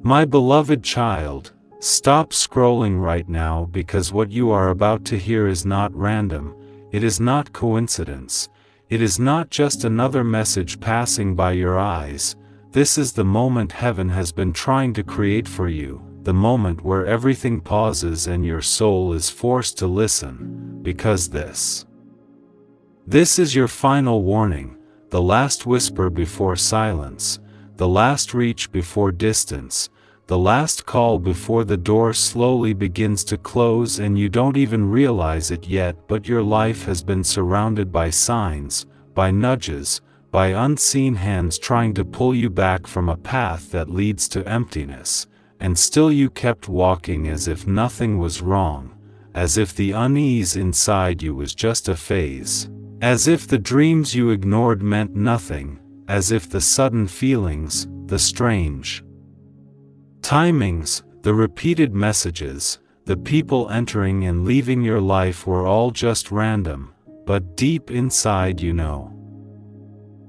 My beloved child, stop scrolling right now, because what you are about to hear is not random, it is not coincidence, it is not just another message passing by your eyes. This is the moment heaven has been trying to create for you, the moment where everything pauses and your soul is forced to listen, because this is your final warning, the last whisper before silence, the last reach before distance, the last call before the door slowly begins to close and you don't even realize it yet, but your life has been surrounded by signs, by nudges, by unseen hands trying to pull you back from a path that leads to emptiness, and still you kept walking as if nothing was wrong, as if the unease inside you was just a phase, as if the dreams you ignored meant nothing, as if the sudden feelings, the strange timings, the repeated messages, the people entering and leaving your life were all just random, but deep inside you know.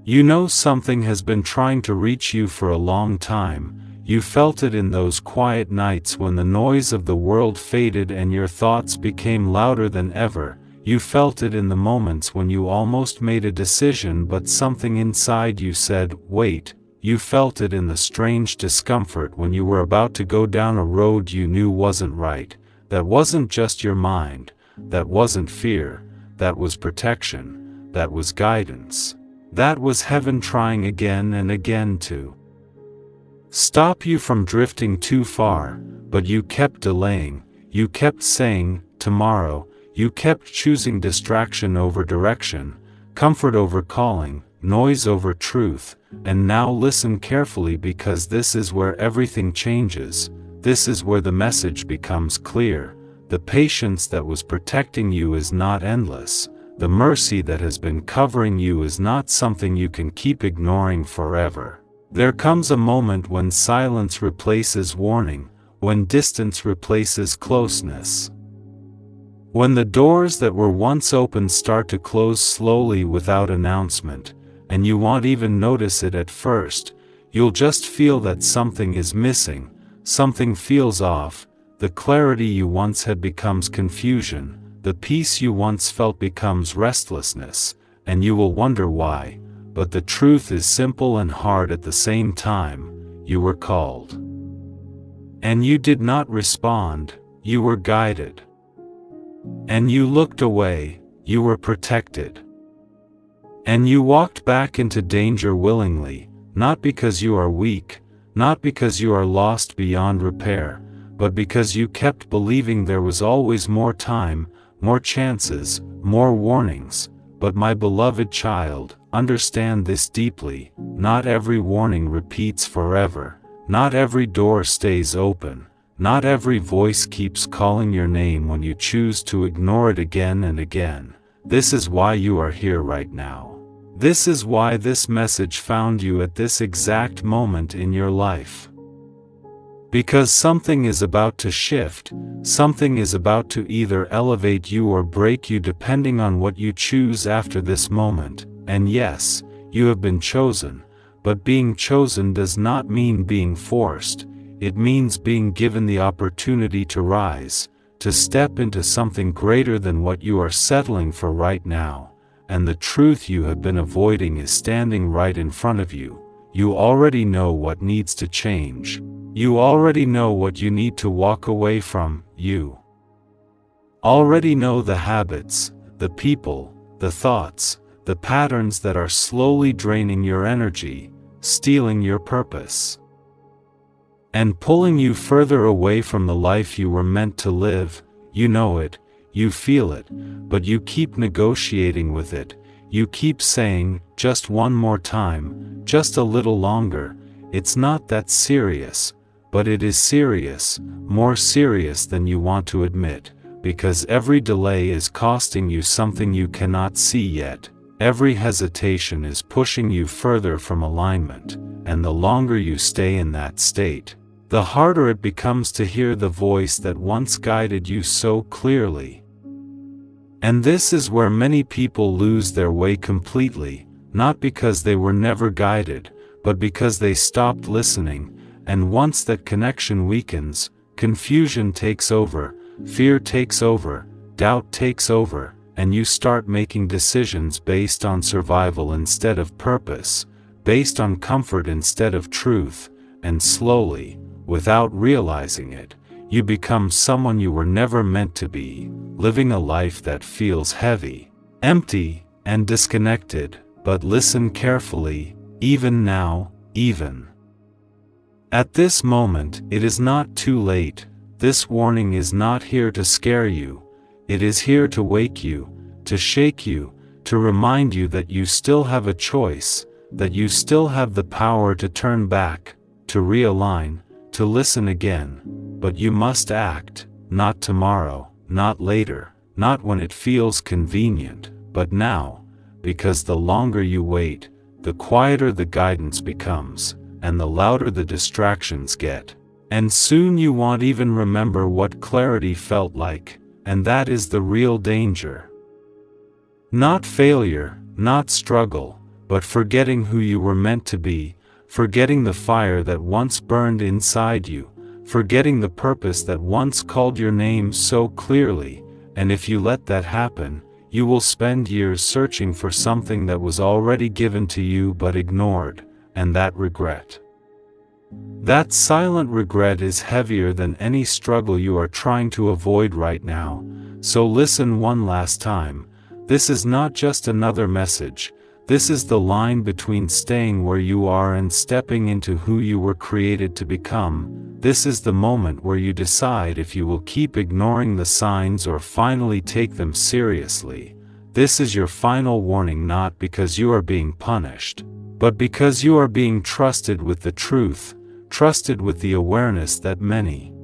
You know something has been trying to reach you for a long time. You felt it in those quiet nights when the noise of the world faded and your thoughts became louder than ever. You felt it in the moments when you almost made a decision but something inside you said, wait. You felt it in the strange discomfort when you were about to go down a road you knew wasn't right. That wasn't just your mind. That wasn't fear. That was protection. That was guidance. That was heaven trying again and again to stop you from drifting too far, but you kept delaying, you kept saying, tomorrow, you kept choosing distraction over direction, comfort over calling, noise over truth, and now listen carefully, because this is where everything changes, this is where the message becomes clear. The patience that was protecting you is not endless. The mercy that has been covering you is not something you can keep ignoring forever. There comes a moment when silence replaces warning, when distance replaces closeness. When the doors that were once open start to close slowly without announcement, and you won't even notice it at first, you'll just feel that something is missing, something feels off, the clarity you once had becomes confusion. The peace you once felt becomes restlessness, and you will wonder why, but the truth is simple and hard at the same time. You were called. And you did not respond, you were guided. And you looked away, you were protected. And you walked back into danger willingly, not because you are weak, not because you are lost beyond repair, but because you kept believing there was always more time, more chances, more warnings. But my beloved child, understand this deeply, not every warning repeats forever, not every door stays open, not every voice keeps calling your name when you choose to ignore it again and again. This is why you are here right now. This is why this message found you at this exact moment in your life. Because something is about to shift, something is about to either elevate you or break you depending on what you choose after this moment. And yes, you have been chosen, but being chosen does not mean being forced. It means being given the opportunity to rise, to step into something greater than what you are settling for right now. And the truth you have been avoiding is standing right in front of you. You already know what needs to change. You already know what you need to walk away from. You already know the habits, the people, the thoughts, the patterns that are slowly draining your energy, stealing your purpose, and pulling you further away from the life you were meant to live. You know it, you feel it, but you keep negotiating with it. You keep saying, just one more time, just a little longer. It's not that serious, but it is serious, more serious than you want to admit, because every delay is costing you something you cannot see yet. Every hesitation is pushing you further from alignment, and the longer you stay in that state, the harder it becomes to hear the voice that once guided you so clearly. And this is where many people lose their way completely, not because they were never guided, but because they stopped listening, and once that connection weakens, confusion takes over, fear takes over, doubt takes over, and you start making decisions based on survival instead of purpose, based on comfort instead of truth, and slowly, without realizing it, you become someone you were never meant to be, living a life that feels heavy, empty, and disconnected. But listen carefully, even now, even at this moment, it is not too late. This warning is not here to scare you. It is here to wake you, to shake you, to remind you that you still have a choice, that you still have the power to turn back, to realign, to listen again. But you must act, not tomorrow, not later, not when it feels convenient, but now, because the longer you wait, the quieter the guidance becomes, and the louder the distractions get. And soon you won't even remember what clarity felt like, and that is the real danger. Not failure, not struggle, but forgetting who you were meant to be, forgetting the fire that once burned inside you, forgetting the purpose that once called your name so clearly. And if you let that happen, you will spend years searching for something that was already given to you but ignored, and that regret. That silent regret is heavier than any struggle you are trying to avoid right now. So listen one last time. This is not just another message. This is the line between staying where you are and stepping into who you were created to become. This is the moment where you decide if you will keep ignoring the signs or finally take them seriously. This is your final warning, not because you are being punished, but because you are being trusted with the truth, trusted with the awareness that many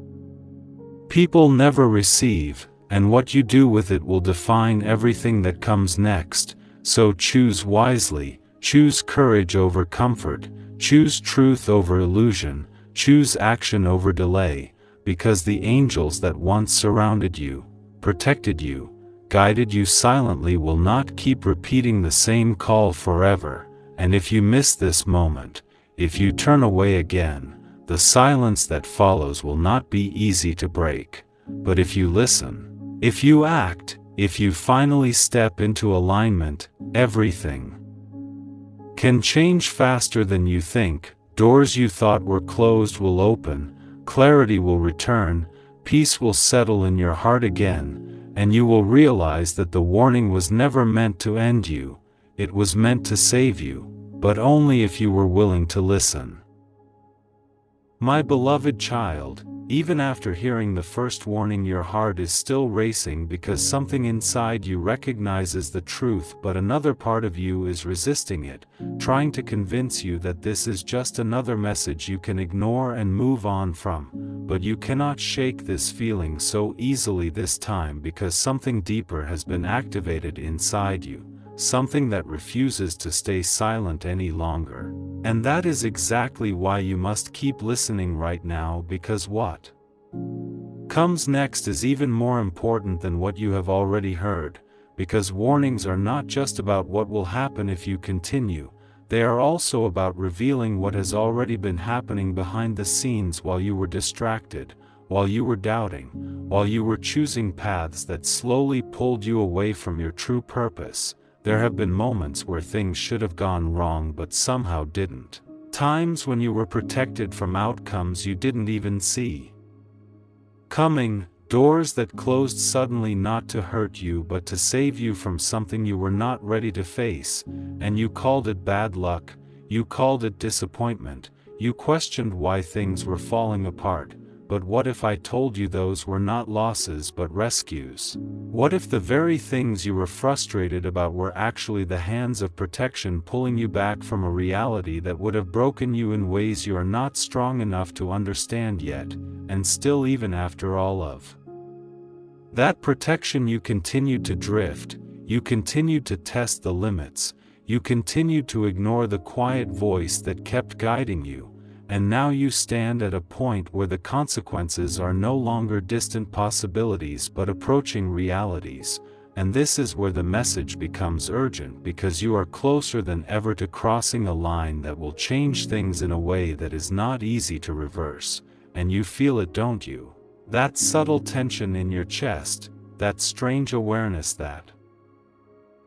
people never receive, and what you do with it will define everything that comes next. So choose wisely, choose courage over comfort, choose truth over illusion, choose action over delay, because the angels that once surrounded you, protected you, guided you silently will not keep repeating the same call forever. And if you miss this moment, if you turn away again, the silence that follows will not be easy to break. But if you listen, if you act, if you finally step into alignment, everything can change faster than you think. Doors you thought were closed will open, clarity will return, peace will settle in your heart again, and you will realize that the warning was never meant to end you. It was meant to save you, but only if you were willing to listen. My beloved child, even after hearing the first warning, your heart is still racing because something inside you recognizes the truth, but another part of you is resisting it, trying to convince you that this is just another message you can ignore and move on from. But you cannot shake this feeling so easily this time, because something deeper has been activated inside you, something that refuses to stay silent any longer. And that is exactly why you must keep listening right now, because what comes next is even more important than what you have already heard, because warnings are not just about what will happen if you continue, they are also about revealing what has already been happening behind the scenes while you were distracted, while you were doubting, while you were choosing paths that slowly pulled you away from your true purpose. There have been moments where things should have gone wrong but somehow didn't. Times when you were protected from outcomes you didn't even see coming, doors that closed suddenly not to hurt you but to save you from something you were not ready to face, and you called it bad luck, you called it disappointment, you questioned why things were falling apart. But what if I told you those were not losses but rescues? What if the very things you were frustrated about were actually the hands of protection pulling you back from a reality that would have broken you in ways you are not strong enough to understand yet, and still, even after all of that protection, you continued to drift, you continued to test the limits, you continued to ignore the quiet voice that kept guiding you. And now you stand at a point where the consequences are no longer distant possibilities but approaching realities, And this is where the message becomes urgent, because you are closer than ever to crossing a line that will change things in a way that is not easy to reverse, and you feel it, don't you? That subtle tension in your chest, that strange awareness that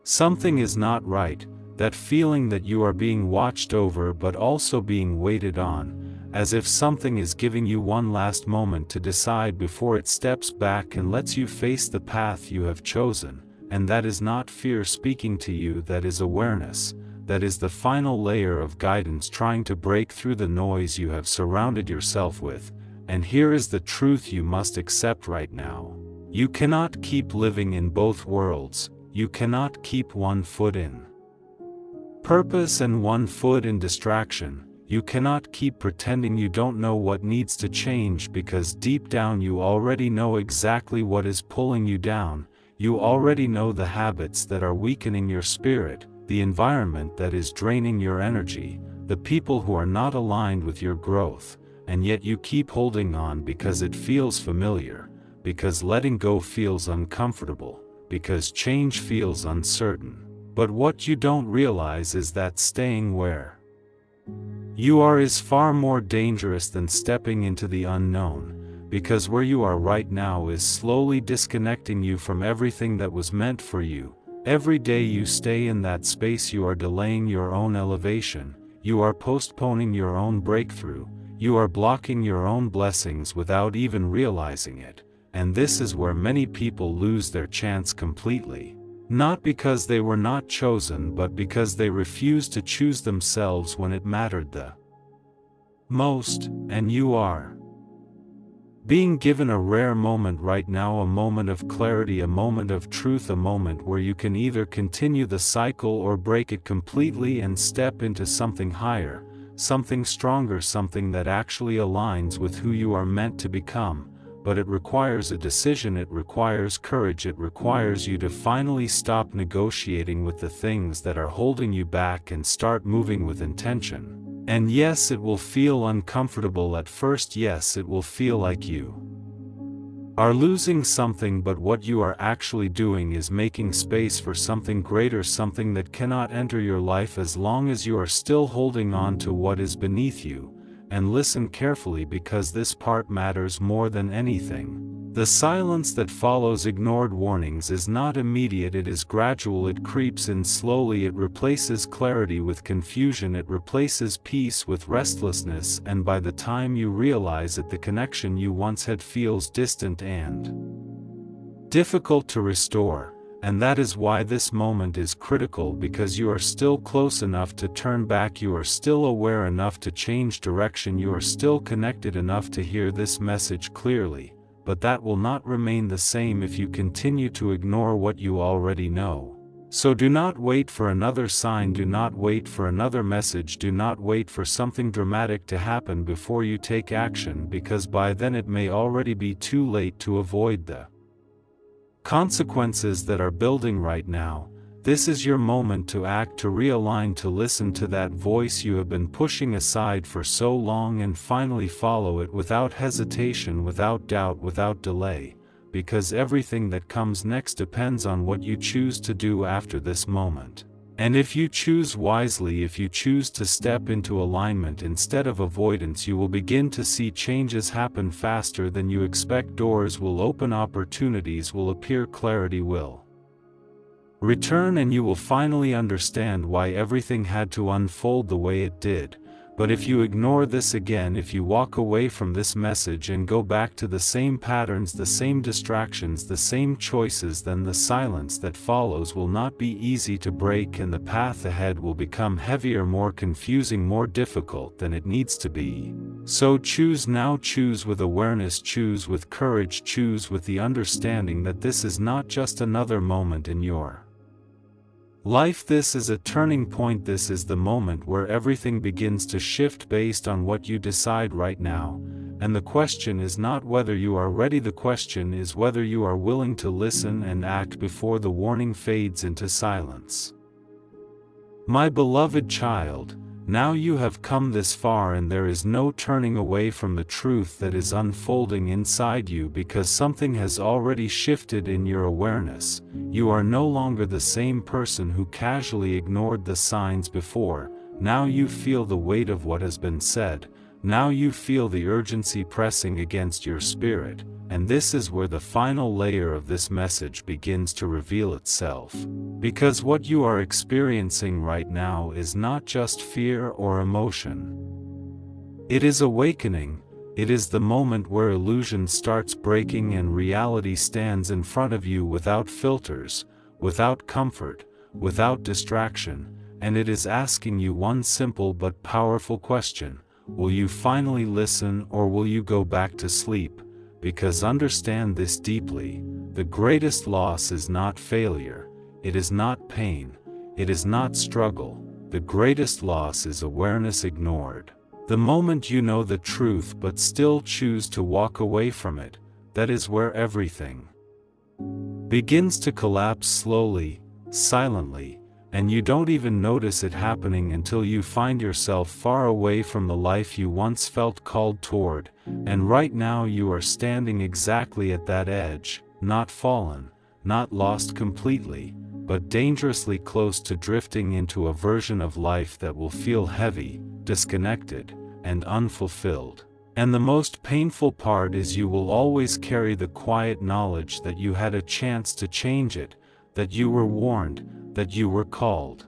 something is not right, that feeling that you are being watched over but also being waited on, as if something is giving you one last moment to decide before it steps back and lets you face the path you have chosen. And that is not fear speaking to you, that is awareness, that is the final layer of guidance trying to break through the noise you have surrounded yourself with. And here is the truth you must accept right now. You cannot keep living in both worlds. You cannot keep one foot in purpose and one foot in distraction. You cannot keep pretending you don't know what needs to change, because deep down you already know exactly what is pulling you down. You already know the habits that are weakening your spirit, the environment that is draining your energy, the people who are not aligned with your growth, and yet you keep holding on because it feels familiar, because letting go feels uncomfortable, because change feels uncertain. But what you don't realize is that staying where you are is far more dangerous than stepping into the unknown, because where you are right now is slowly disconnecting you from everything that was meant for you. Every day you stay in that space, you are delaying your own elevation, you are postponing your own breakthrough, you are blocking your own blessings without even realizing it. And this is where many people lose their chance completely. Not because they were not chosen, but because they refused to choose themselves when it mattered the most. And you are being given a rare moment right now, a moment of clarity, a moment of truth, a moment where you can either continue the cycle or break it completely and step into something higher, something stronger, something that actually aligns with who you are meant to become. But it requires a decision, it requires courage, it requires you to finally stop negotiating with the things that are holding you back and start moving with intention. And yes, it will feel uncomfortable at first, yes, it will feel like you are losing something, but what you are actually doing is making space for something greater, something that cannot enter your life as long as you are still holding on to what is beneath you. And listen carefully, because this part matters more than anything. The silence that follows ignored warnings is not immediate, it is gradual, it creeps in slowly, it replaces clarity with confusion, it replaces peace with restlessness, and by the time you realize it, the connection you once had feels distant and difficult to restore. And that is why this moment is critical, because you are still close enough to turn back, you are still aware enough to change direction, you are still connected enough to hear this message clearly. But that will not remain the same if you continue to ignore what you already know. So do not wait for another sign, do not wait for another message, do not wait for something dramatic to happen before you take action, because by then it may already be too late to avoid the consequences that are building right now. This is your moment to act, to realign, to listen to that voice you have been pushing aside for so long, and finally follow it without hesitation, without doubt, without delay, because everything that comes next depends on what you choose to do after this moment. And if you choose wisely, if you choose to step into alignment instead of avoidance, you will begin to see changes happen faster than you expect. Doors will open, opportunities will appear, clarity will return, and you will finally understand why everything had to unfold the way it did. But if you ignore this again, if you walk away from this message and go back to the same patterns, the same distractions, the same choices, then the silence that follows will not be easy to break, and the path ahead will become heavier, more confusing, more difficult than it needs to be. So choose now, choose with awareness, choose with courage, choose with the understanding that this is not just another moment in your life. This is a turning point. This is the moment where everything begins to shift based on what you decide right now. And the question is not whether you are ready, the question is whether you are willing to listen and act before the warning fades into silence. My beloved child, Now you have come this far and there is no turning away from the truth that is unfolding inside you because something has already shifted in your awareness. You are no longer the same person who casually ignored the signs before. Now you feel the weight of what has been said. Now you feel the urgency pressing against your spirit. And this is where the final layer of this message begins to reveal itself. Because what you are experiencing right now is not just fear or emotion. It is awakening. It is the moment where illusion starts breaking and reality stands in front of you without filters, without comfort, without distraction, and it is asking you one simple but powerful question: will you finally listen or will you go back to sleep? Because understand this deeply, the greatest loss is not failure, it is not pain, it is not struggle. The greatest loss is awareness ignored. The moment you know the truth but still choose to walk away from it, that is where everything begins to collapse slowly, silently, and you don't even notice it happening until you find yourself far away from the life you once felt called toward, and right now you are standing exactly at that edge, not fallen, not lost completely, but dangerously close to drifting into a version of life that will feel heavy, disconnected, and unfulfilled. And the most painful part is you will always carry the quiet knowledge that you had a chance to change it, that you were warned, that you were called,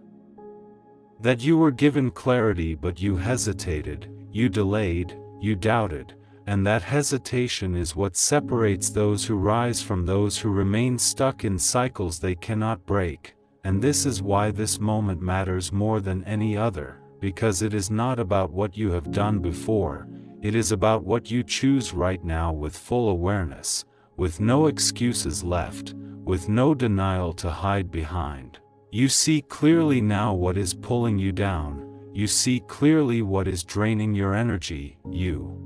that you were given clarity but you hesitated, you delayed, you doubted, and that hesitation is what separates those who rise from those who remain stuck in cycles they cannot break. And this is why this moment matters more than any other, because it is not about what you have done before, it is about what you choose right now with full awareness, with no excuses left, with no denial to hide behind. You see clearly now what is pulling you down, you see clearly what is draining your energy, you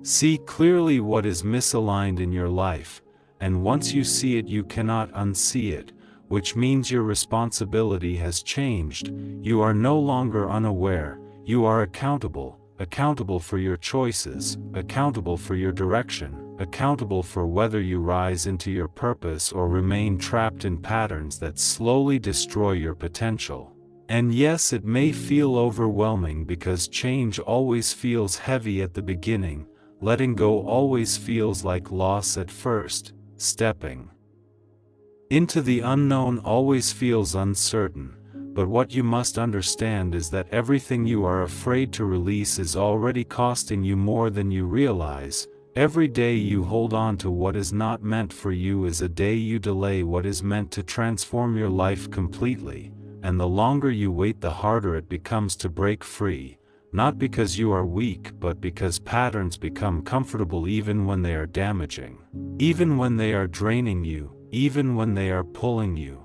see clearly what is misaligned in your life, and once you see it you cannot unsee it, which means your responsibility has changed. You are no longer unaware, you are accountable. Accountable for your choices, accountable for your direction, accountable for whether you rise into your purpose or remain trapped in patterns that slowly destroy your potential. And yes, it may feel overwhelming because change always feels heavy at the beginning, letting go always feels like loss at first, stepping into the unknown always feels uncertain. But what you must understand is that everything you are afraid to release is already costing you more than you realize. Every day you hold on to what is not meant for you is a day you delay what is meant to transform your life completely, and the longer you wait the harder it becomes to break free, not because you are weak but because patterns become comfortable even when they are damaging, even when they are draining you, even when they are pulling you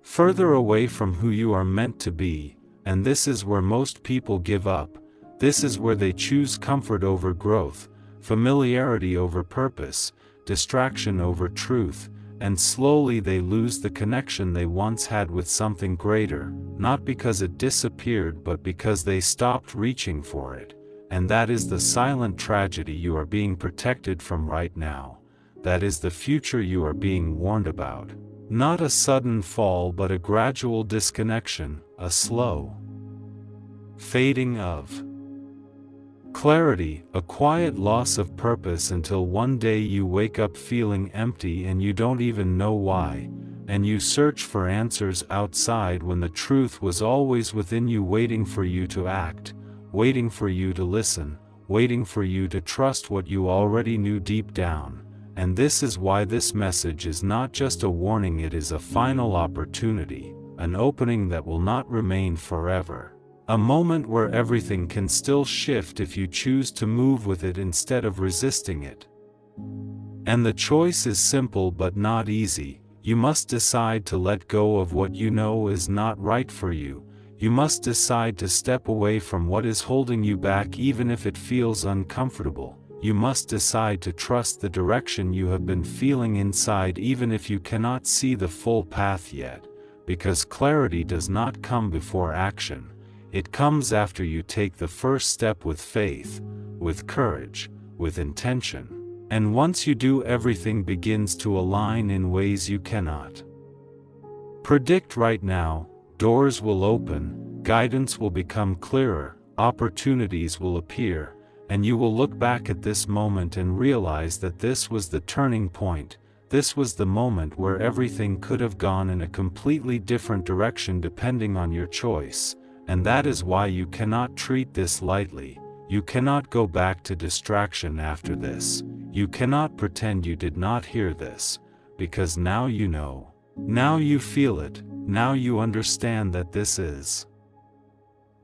further away from who you are meant to be. And this is where most people give up. This is where they choose comfort over growth, familiarity over purpose, distraction over truth, and slowly they lose the connection they once had with something greater, not because it disappeared but because they stopped reaching for it. And that is the silent tragedy you are being protected from right now. That is the future you are being warned about. Not a sudden fall but a gradual disconnection, a slow fading of clarity, a quiet loss of purpose until one day you wake up feeling empty and you don't even know why, and you search for answers outside when the truth was always within you, waiting for you to act, waiting for you to listen, waiting for you to trust what you already knew deep down. And this is why this message is not just a warning, it is a final opportunity, an opening that will not remain forever. A moment where everything can still shift if you choose to move with it instead of resisting it. And the choice is simple but not easy. You must decide to let go of what you know is not right for you. You must decide to step away from what is holding you back even if it feels uncomfortable. You must decide to trust the direction you have been feeling inside even if you cannot see the full path yet, because clarity does not come before action. It comes after you take the first step with faith, with courage, with intention. And once you do, everything begins to align in ways you cannot predict right now. Doors will open, guidance will become clearer, opportunities will appear, and you will look back at this moment and realize that this was the turning point. This was the moment where everything could have gone in a completely different direction depending on your choice, and that is why you cannot treat this lightly. You cannot go back to distraction after this. You cannot pretend you did not hear this, because now you know. Now you feel it. Now you understand that this is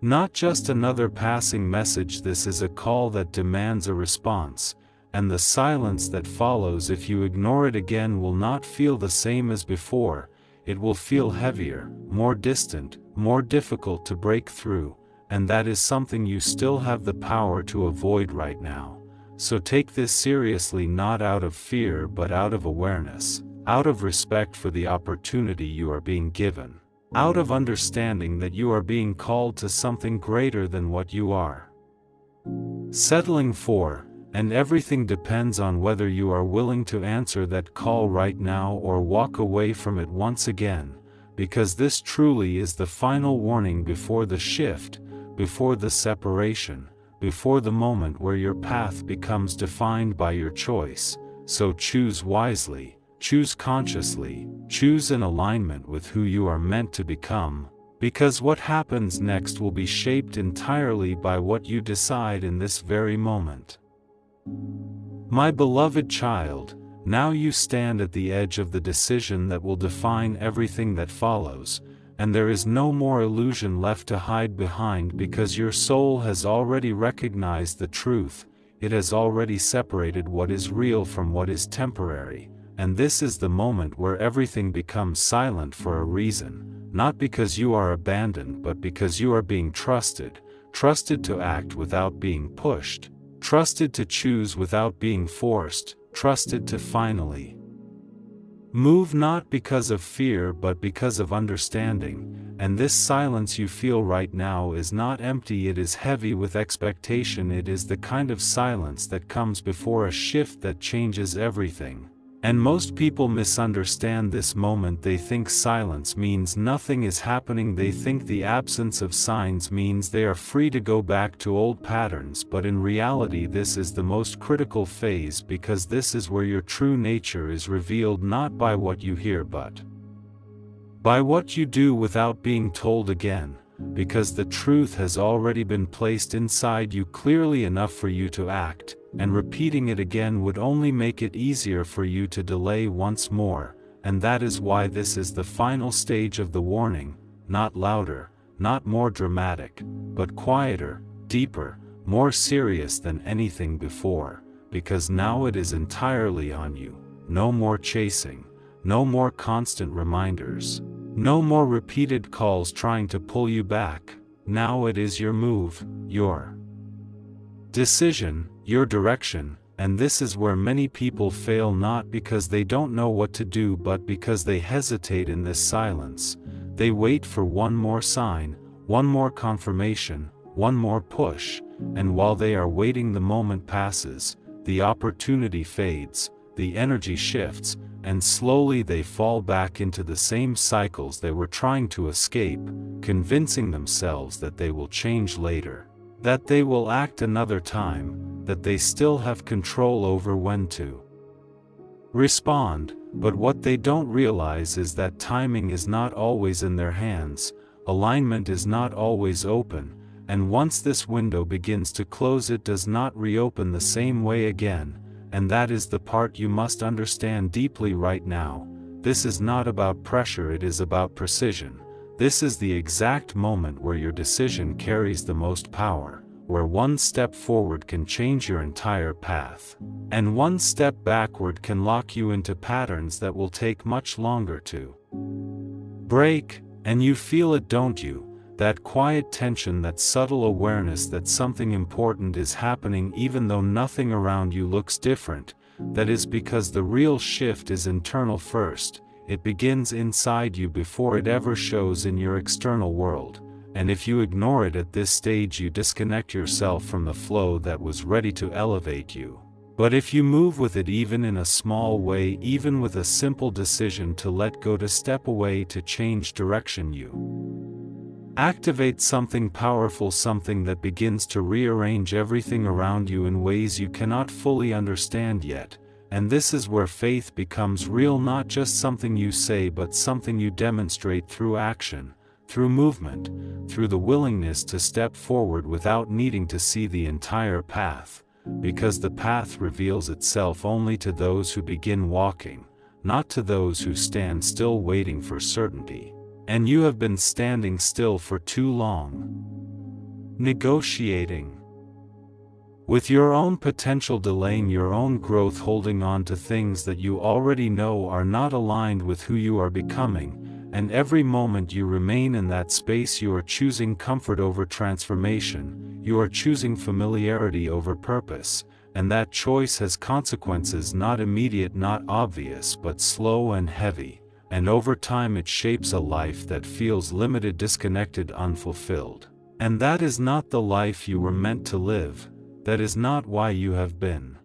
not just another passing message. This is a call that demands a response, and the silence that follows if you ignore it again will not feel the same as before. It will feel heavier, more distant, more difficult to break through, and that is something you still have the power to avoid right now. So take this seriously, not out of fear but out of awareness, out of respect for the opportunity you are being given, out of understanding that you are being called to something greater than what you are settling for, and everything depends on whether you are willing to answer that call right now or walk away from it once again, because this truly is the final warning before the shift, before the separation, before the moment where your path becomes defined by your choice. So choose wisely, choose consciously, choose in alignment with who you are meant to become, because what happens next will be shaped entirely by what you decide in this very moment. My beloved child, now you stand at the edge of the decision that will define everything that follows, and there is no more illusion left to hide behind, because your soul has already recognized the truth. It has already separated what is real from what is temporary, and this is the moment where everything becomes silent for a reason, not because you are abandoned but because you are being trusted, trusted to act without being pushed, trusted to choose without being forced, trusted to finally move, not because of fear but because of understanding. And this silence you feel right now is not empty, it is heavy with expectation. It is the kind of silence that comes before a shift that changes everything. And most people misunderstand this moment. They think silence means nothing is happening. They think the absence of signs means they are free to go back to old patterns. But in reality, this is the most critical phase, because this is where your true nature is revealed, not by what you hear but by what you do without being told again, because the truth has already been placed inside you clearly enough for you to act, and repeating it again would only make it easier for you to delay once more. And that is why this is the final stage of the warning, not louder, not more dramatic, but quieter, deeper, more serious than anything before, because now it is entirely on you. No more chasing, no more constant reminders, no more repeated calls trying to pull you back. Now it is your move, your decision, your direction. And this is where many people fail, not because they don't know what to do but because they hesitate in this silence. They wait for one more sign, one more confirmation, one more push, and while they are waiting, the moment passes, the opportunity fades, the energy shifts, and slowly they fall back into the same cycles they were trying to escape, convincing themselves that they will change later, that they will act another time, that they still have control over when to respond. But what they don't realize is that timing is not always in their hands, alignment is not always open, and once this window begins to close, it does not reopen the same way again. And that is the part you must understand deeply right now. This is not about pressure, it is about precision. This is the exact moment where your decision carries the most power, where one step forward can change your entire path, and one step backward can lock you into patterns that will take much longer to break. And you feel it, don't you? That quiet tension, that subtle awareness that something important is happening even though nothing around you looks different. That is because the real shift is internal first. It begins inside you before it ever shows in your external world. and if you ignore it at this stage you disconnect yourself from the flow that was ready to elevate you. But if you move with it even in a small way, even with a simple decision to let go, to step away, to change direction, you activate something powerful, something that begins to rearrange everything around you in ways you cannot fully understand yet. And this is where faith becomes real, not just something you say but something you demonstrate through action, through movement, through the willingness to step forward without needing to see the entire path. Because the path reveals itself only to those who begin walking, not to those who stand still waiting for certainty. And you have been standing still for too long, negotiating with your own potential, delaying your own growth, holding on to things that you already know are not aligned with who you are becoming. And every moment you remain in that space, you are choosing comfort over transformation, you are choosing familiarity over purpose, and that choice has consequences, not immediate, not obvious, but slow and heavy, and over time it shapes a life that feels limited, disconnected, unfulfilled. And that is not the life you were meant to live, that is not why you have been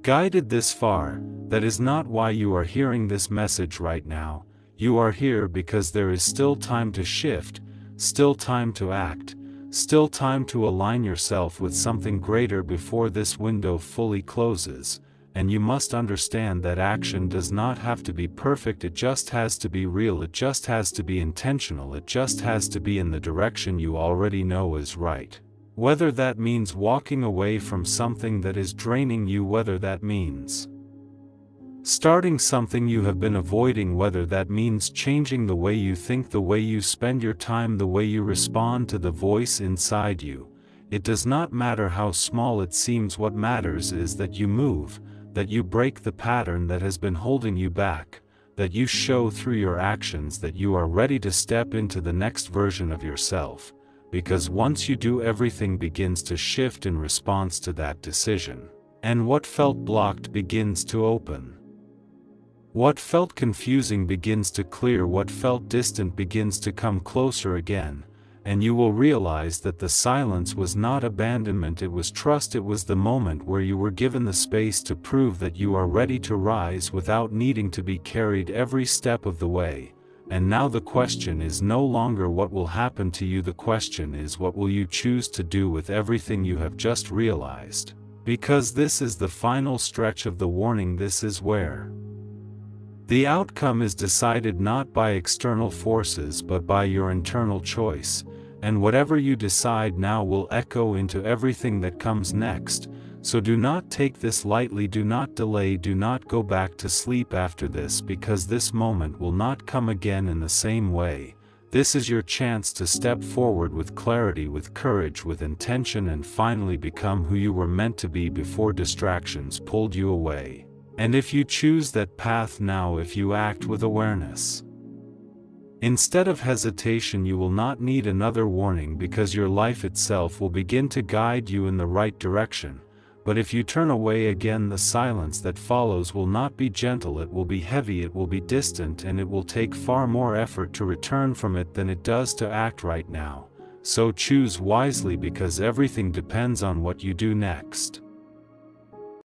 guided this far, that is not why you are hearing this message right now. You are here because there is still time to shift, still time to act, still time to align yourself with something greater before this window fully closes. And you must understand that action does not have to be perfect, it just has to be real, it just has to be intentional, it just has to be in the direction you already know is right. Whether that means walking away from something that is draining you, whether that means starting something you have been avoiding, whether that means changing the way you think, the way you spend your time, the way you respond to the voice inside you. It does not matter how small it seems. What matters is that you move, that you break the pattern that has been holding you back, that you show through your actions that you are ready to step into the next version of yourself. Because once you do, everything begins to shift in response to that decision. And what felt blocked begins to open. What felt confusing begins to clear, what felt distant begins to come closer again, and you will realize that the silence was not abandonment, it was trust. It was the moment where you were given the space to prove that you are ready to rise without needing to be carried every step of the way. And now the question is no longer what will happen to you, the question is what will you choose to do with everything you have just realized. Because this is the final stretch of the warning, this is where the outcome is decided not by external forces but by your internal choice, and whatever you decide now will echo into everything that comes next. So do not take this lightly, do not delay, do not go back to sleep after this, because this moment will not come again in the same way. This is your chance to step forward with clarity, with courage, with intention, and finally become who you were meant to be before distractions pulled you away. And if you choose that path now, if you act with awareness instead of hesitation, you will not need another warning, because your life itself will begin to guide you in the right direction. But if you turn away again, the silence that follows will not be gentle, it will be heavy, it will be distant, and it will take far more effort to return from it than it does to act right now. So choose wisely, because everything depends on what you do next.